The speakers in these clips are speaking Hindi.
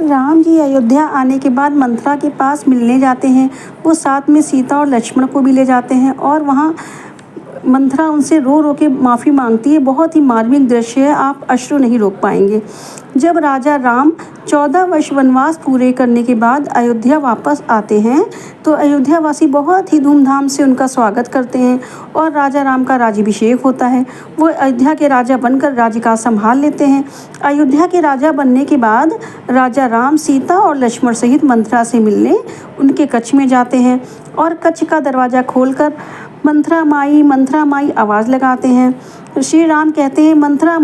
राम जी अयोध्या आने के बाद मंथरा के पास मिलने जाते हैं। वो साथ में सीता और लक्ष्मण को भी ले जाते हैं और वहाँ मंथरा उनसे रो रो के माफ़ी मांगती है। बहुत ही मार्मिक दृश्य है, आप अश्रु नहीं रोक पाएंगे। जब राजा राम 14 वर्ष वनवास पूरे करने के बाद अयोध्या वापस आते हैं तो अयोध्यावासी बहुत ही धूमधाम से उनका स्वागत करते हैं और राजा राम का राज्याभिषेक होता है। वो अयोध्या के राजा बनकर राज्यकाज संभाल लेते हैं। अयोध्या के राजा बनने के बाद राजा राम सीता और लक्ष्मण सहित मंथरा से मिलने उनके कच्छ में जाते हैं और कच्छ का दरवाज़ा खोलकर मंथरा माई आवाज़ लगाते हैं। श्री राम कहते हैं मंथरा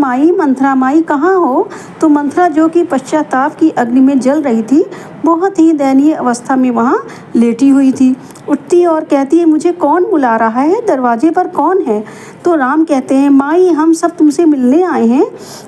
माई कहाँ हो? तो मंथरा, जो कि पश्चाताप की अग्नि में जल रही थी, बहुत ही दयनीय अवस्था में वहाँ लेटी हुई थी, उठती और कहती है मुझे कौन बुला रहा है? दरवाजे पर कौन है? तो राम कहते हैं माई, हम सब तुमसे मिलने आए हैं।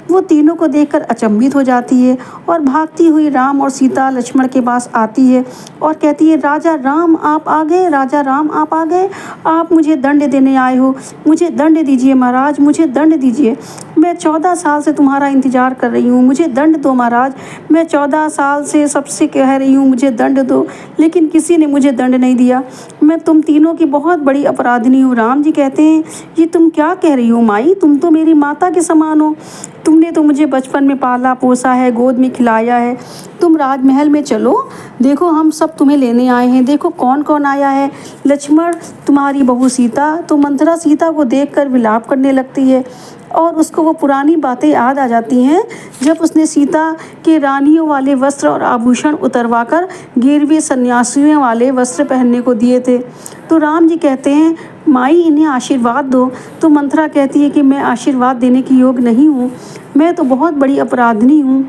वो तीनों को देखकर अचंभित हो जाती है और भागती हुई राम और सीता लक्ष्मण के पास आती है और कहती है राजा राम आप आ गए, राजा राम आप आ गए, आप मुझे दंड देने आए हो। मुझे दंड दीजिए महाराज, मुझे दंड दीजिए। मैं 14 साल से तुम्हारा इंतजार कर रही हूँ, मुझे दंड दो महाराज। मैं 14 साल से सबसे कह रही हूँ मुझे दंड दो, लेकिन किसी ने मुझे दंड नहीं दिया। मैं तुम तीनों की बहुत बड़ी अपराधिनी हूँ। राम जी कहते हैं ये तुम क्या कह रही हो माई? तुम तो मेरी माता के समान हो। तुमने तो मुझे बचपन में पाला पोसा है, गोद में खिलाया है। तुम राजमहल में चलो, देखो हम सब तुम्हें लेने आए हैं। देखो कौन कौन आया है। लक्ष्मण, तुम्हारी बहू सीता। तो मंथरा सीता को देखकर विलाप करने लगती है और उसको वो पुरानी बातें याद आ जाती हैं जब उसने सीता के रानियों वाले वस्त्र और आभूषण उतरवाकर गिरवे सन्यासियों वाले वस्त्र पहनने को दिए थे। तो राम जी कहते हैं माई इन्हें आशीर्वाद दो। तो मंथरा कहती है कि मैं आशीर्वाद देने की योग्य नहीं हूँ, मैं तो बहुत बड़ी अपराधिनी हूँ।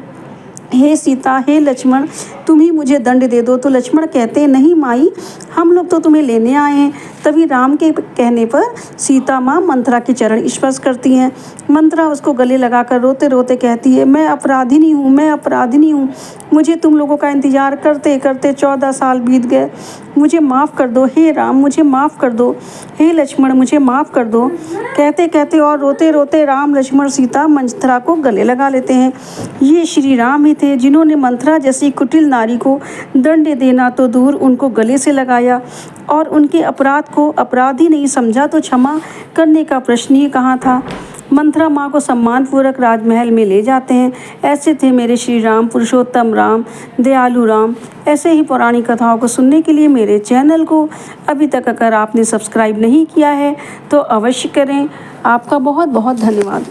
हे सीता, हे लक्ष्मण, तुम ही मुझे दंड दे दो। तो लक्ष्मण कहते हैं नहीं माई, हम लोग तो तुम्हें लेने आए हैं। तभी राम के कहने पर सीता माँ मंथरा के चरण स्पर्श करती हैं। मंथरा उसको गले लगाकर रोते रोते कहती है मैं अपराधिनी हूँ, मैं अपराधिनी हूँ। मुझे तुम लोगों का इंतजार करते करते 14 साल बीत गए। मुझे माफ़ कर दो हे राम, मुझे माफ़ कर दो। हे लक्ष्मण, मुझे माफ़ कर दो। कहते कहते और रोते रोते राम लक्ष्मण सीता मंथरा को गले लगा लेते हैं। ये श्री राम ही थे जिन्होंने मंथरा जैसी कुटिल नारी को दंड देना तो दूर, उनको गले से लगाया और उनके अपराध को अपराधी नहीं समझा तो क्षमा करने का प्रश्न ही कहाँ था। मंथरा माँ को सम्मानपूर्वक राजमहल में ले जाते हैं। ऐसे थे मेरे श्री राम, पुरुषोत्तम राम, दयालु राम। ऐसे ही पौराणिक कथाओं को सुनने के लिए मेरे चैनल को अभी तक अगर आपने सब्सक्राइब नहीं किया है तो अवश्य करें। आपका बहुत बहुत धन्यवाद।